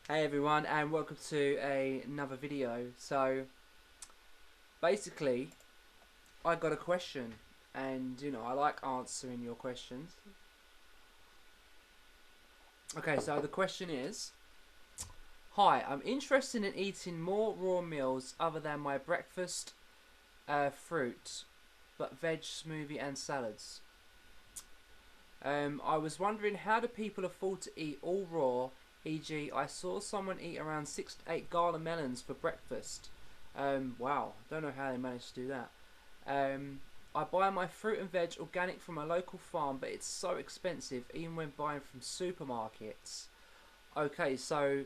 Hey everyone, and welcome to another video. So basically, I got a question, and I like answering your questions. Okay, so the question is: Hi, I'm interested in eating more raw meals other than my breakfast, fruit, but veg, smoothie, and salads. I was wondering, how do people afford to eat all raw? E.g., I saw someone eat around 6 to 8 gala melons for breakfast. Wow, don't know how they managed to do that. Um, I buy my fruit and veg organic from a local farm, but it's so expensive even when buying from supermarkets. Okay, so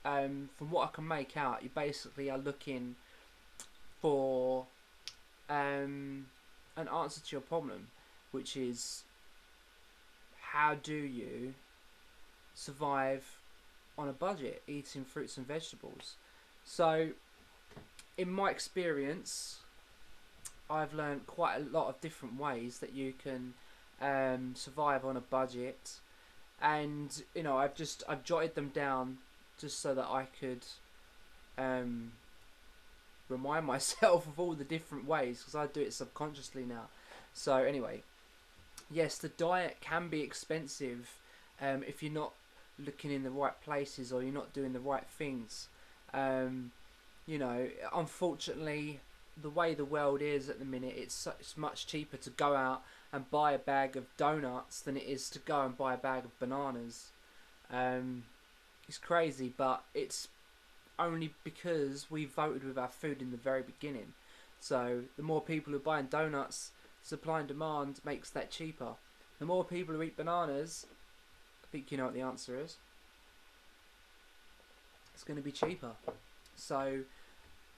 from what I can make out, you basically are looking for an answer to your problem, which is, how do you survive on a budget eating fruits and vegetables? So, in my experience, I've learned quite a lot of different ways that you can survive on a budget, and I've jotted them down just so that I could um, remind myself of all the different ways, because I do it subconsciously now. So anyway, yes, the diet can be expensive if you're not looking in the right places or you're not doing the right things. Um, Unfortunately, the way the world is at the minute, it's much cheaper to go out and buy a bag of donuts than it is to go and buy a bag of bananas. Um, it's crazy, but it's only because we voted with our food in the very beginning. So the more people who are buying donuts, supply and demand makes that cheaper. The more people who eat bananas, I think you know what the answer is. It's going to be cheaper. So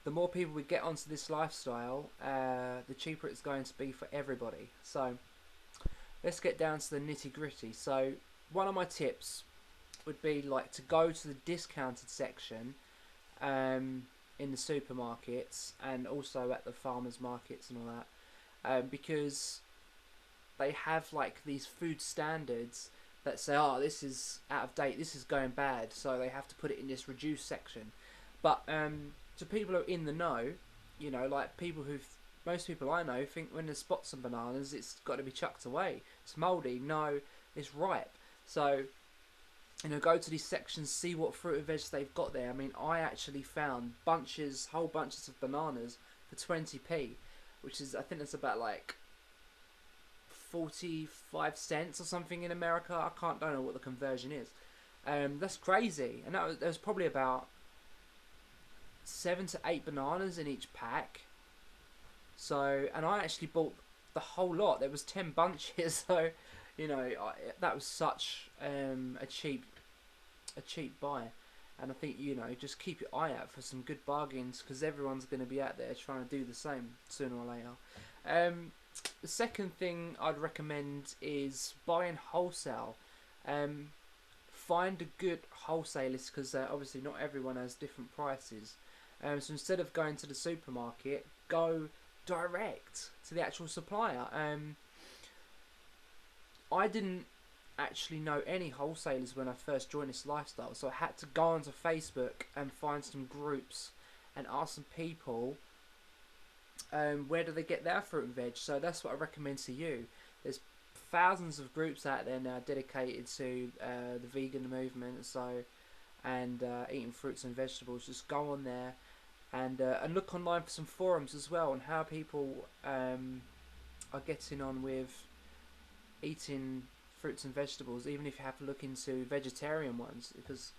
the more people we get onto this lifestyle, the cheaper it's going to be for everybody. So let's get down to the nitty gritty. So one of my tips would be like to go to the discounted section in the supermarkets and also at the farmers markets and all that, because they have like these food standards that say, oh, this is out of date, this is going bad, so they have to put it in this reduced section. But to people who are in the know, like most people I know think when there's spots on bananas, it's got to be chucked away. It's mouldy. No, it's ripe. So go to these sections, see what fruit and veg they've got there. I mean, I actually found whole bunches of bananas for 20p, which is, I think that's about like 45 cents or something in America. Don't know what the conversion is. That's crazy. And there was probably about 7 to 8 bananas in each pack. So, and I actually bought the whole lot. There was 10 bunches. So, that was such a cheap buy. And I think, just keep your eye out for some good bargains, because everyone's going to be out there trying to do the same sooner or later. The second thing I'd recommend is buying wholesale. Find a good wholesalers, because obviously not everyone has different prices. So instead of going to the supermarket, go direct to the actual supplier. I didn't actually know any wholesalers when I first joined this lifestyle, so I had to go onto Facebook and find some groups and ask some people where do they get their fruit and veg. So that's what I recommend to you. There's thousands of groups out there now dedicated to the vegan movement, and eating fruits and vegetables. Just go on there and look online for some forums as well on how people are getting on with eating fruits and vegetables, even if you have to look into vegetarian ones, because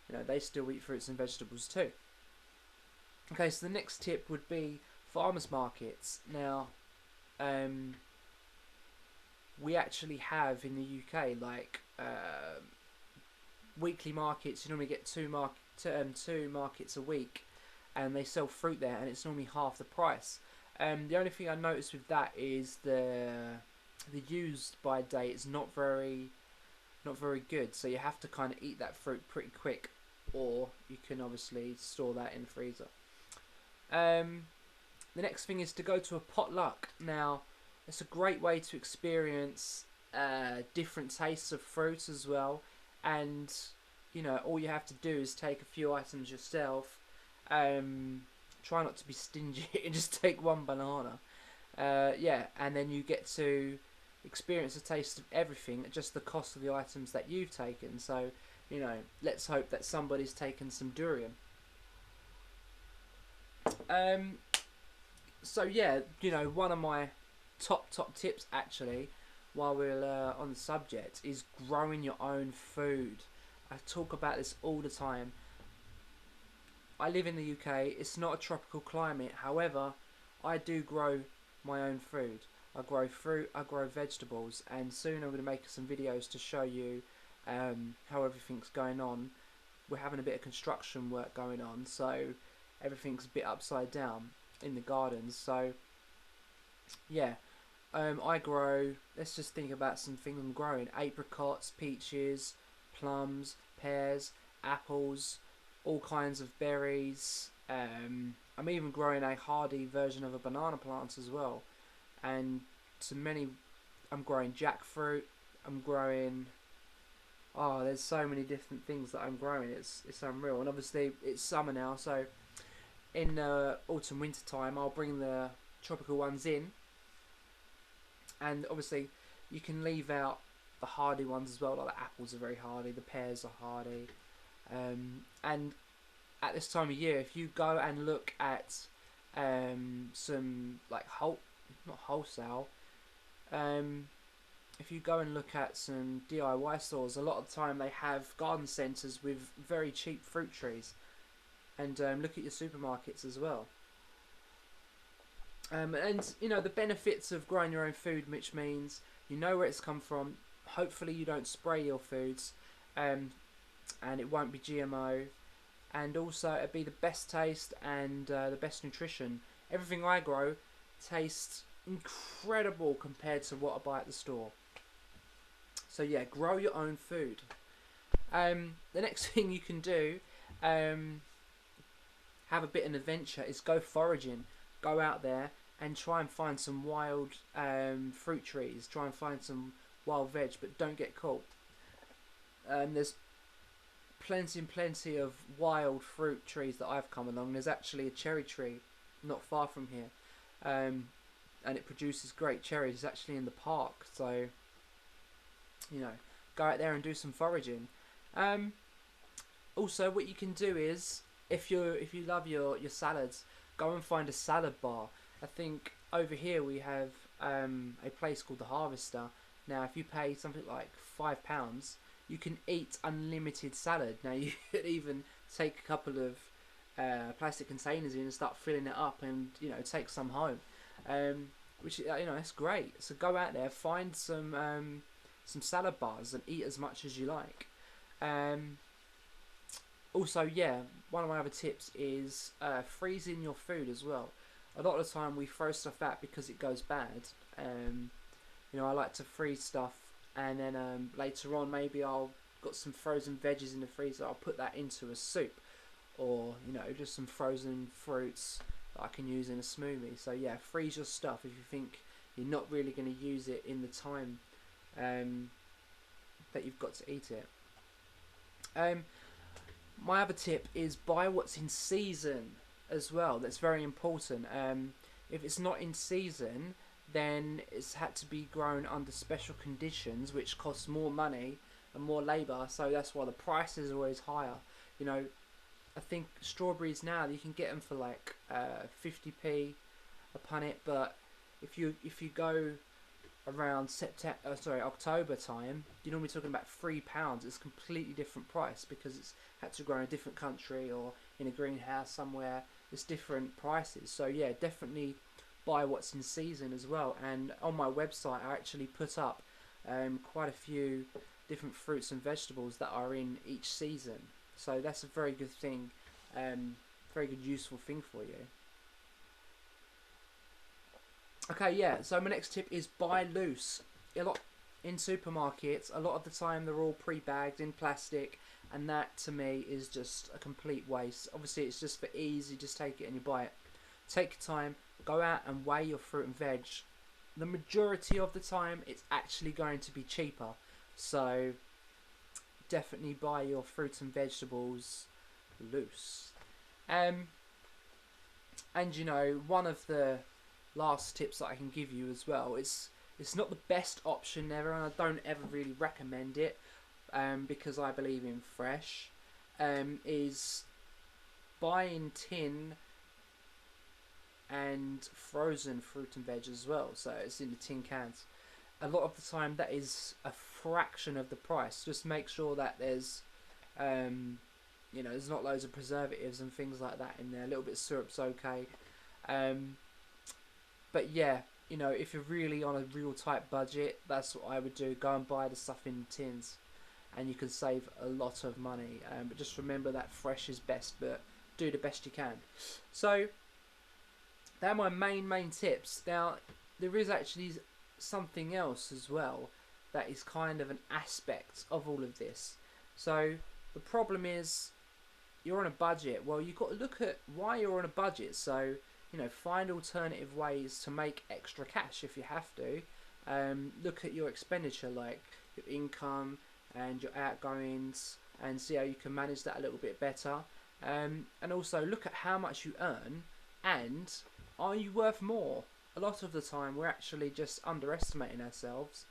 they still eat fruits and vegetables too. Okay, so the next tip would be farmers markets. Now, we actually have in the UK like weekly markets. You normally get two markets a week, and they sell fruit there, and it's normally half the price. The only thing I noticed with that is the used by date is not very good. So you have to kind of eat that fruit pretty quick, or you can obviously store that in the freezer. The next thing is to go to a potluck. Now, it's a great way to experience different tastes of fruit as well, and you know, all you have to do is take a few items yourself. Um, Try not to be stingy and just take one banana. Yeah, and then you get to experience a taste of everything at just the cost of the items that you've taken. So, you know, let's hope that somebody's taken some durian. Um, so yeah, you know, one of my top tips actually, while we're on the subject, is growing your own food. I talk about this all the time. I live in the UK. It's not a tropical climate. However, I do grow my own food. I grow fruit, I grow vegetables, and soon I'm going to make some videos to show you how everything's going on. We're having a bit of construction work going on, so everything's a bit upside down in the gardens. So yeah, I grow. Let's just think about some things I'm growing: apricots, peaches, plums, pears, apples, all kinds of berries. I'm even growing a hardy version of a banana plant as well, and to many, I'm growing jackfruit. I'm growing. Oh, there's so many different things that I'm growing. It's unreal, and obviously it's summer now, so in autumn winter time I'll bring the tropical ones in, and obviously you can leave out the hardy ones as well. Like the apples are very hardy, the pears are hardy, and at this time of year, if you go and look at some like not wholesale, um, if you go and look at some DIY stores, a lot of the time they have garden centres with very cheap fruit trees, and look at your supermarkets as well. And you know the benefits of growing your own food, which means you know where it's come from. Hopefully, you don't spray your foods, and it won't be GMO. And also, it'll be the best taste and the best nutrition. Everything I grow tastes incredible compared to what I buy at the store. So yeah, grow your own food. The next thing you can do, have a bit of an adventure, is go foraging. Go out there and try and find some wild fruit trees. Try and find some wild veg, but don't get caught. There's plenty and plenty of wild fruit trees that I've come along. There's actually a cherry tree not far from here, and it produces great cherries. It's actually in the park, so you know, go out there and do some foraging. Also, what you can do is, if you love your salads, go and find a salad bar. I think over here we have a place called the Harvester. Now, if you pay something like £5, you can eat unlimited salad. Now, you could even take a couple of plastic containers in and start filling it up, and you know, take some home. Which, you know, that's great. So go out there, find some salad bars, and eat as much as you like. Also, yeah, one of my other tips is freezing your food as well. A lot of the time we throw stuff out because it goes bad. You know, I like to freeze stuff, and then later on maybe I'll got some frozen veggies in the freezer. I'll put that into a soup, or you know, just some frozen fruits that I can use in a smoothie. So yeah, freeze your stuff if you think you're not really going to use it in the time that you've got to eat it. My other tip is buy what's in season as well. That's very important. If it's not in season, then it's had to be grown under special conditions, which costs more money and more labour. So that's why the price is always higher. You know, I think strawberries now you can get them for like 50p a punnet, but if you go around October time, you're normally talking about £3. It's a completely different price because it's had to grow in a different country or in a greenhouse somewhere. It's different prices. So yeah, definitely buy what's in season as well. And on my website, I actually put up quite a few different fruits and vegetables that are in each season. So that's a very good thing, very good useful thing for you. Okay, yeah, so my next tip is buy loose. A lot in supermarkets, a lot of the time they're all pre-bagged in plastic, and that to me is just a complete waste. Obviously it's just for ease, you just take it and you buy it. Take your time, go out and weigh your fruit and veg. The majority of the time it's actually going to be cheaper. So definitely buy your fruits and vegetables loose. And you know, one of the last tips that I can give you as well, it's not the best option ever, and I don't ever really recommend it, because I believe in fresh, is buying tin and frozen fruit and veg as well. So it's in the tin cans. A lot of the time that is a fraction of the price. Just make sure that there's you know, there's not loads of preservatives and things like that in there. A little bit of syrup's okay. But yeah, you know, if you're really on a real tight budget, that's what I would do. Go and buy the stuff in tins, and you can save a lot of money. But just remember that fresh is best, but do the best you can. So they're my main tips. Now, there is actually something else as well that is kind of an aspect of all of this. So the problem is you're on a budget. Well, you've got to look at why you're on a budget. So, you know, find alternative ways to make extra cash if you have to. Look at your expenditure, like your income and your outgoings, and see how you can manage that a little bit better. And also look at how much you earn, and are you worth more? A lot of the time we're actually just underestimating ourselves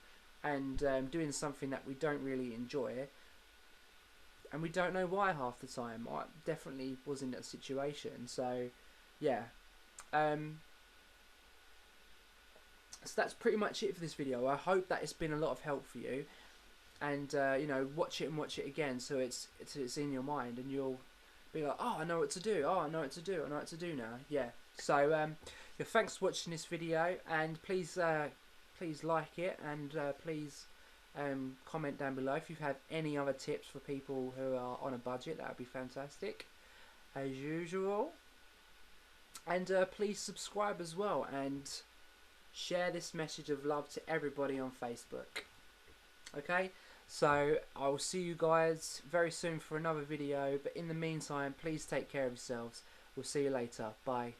and doing something that we don't really enjoy, and we don't know why half the time. I definitely was in that situation. So yeah, so that's pretty much it for this video. I hope that it's been a lot of help for you, and you know, watch it and watch it again so it's in your mind, and you'll be like, oh, I know what to do. Oh, I know what to do. I know what to do now. Yeah. So yeah, thanks for watching this video, and please please like it, and please comment down below if you have any other tips for people who are on a budget. That would be fantastic, as usual. And please subscribe as well, and share this message of love to everybody on Facebook. Okay, so I will see you guys very soon for another video, but in the meantime, please take care of yourselves. We'll see you later. Bye.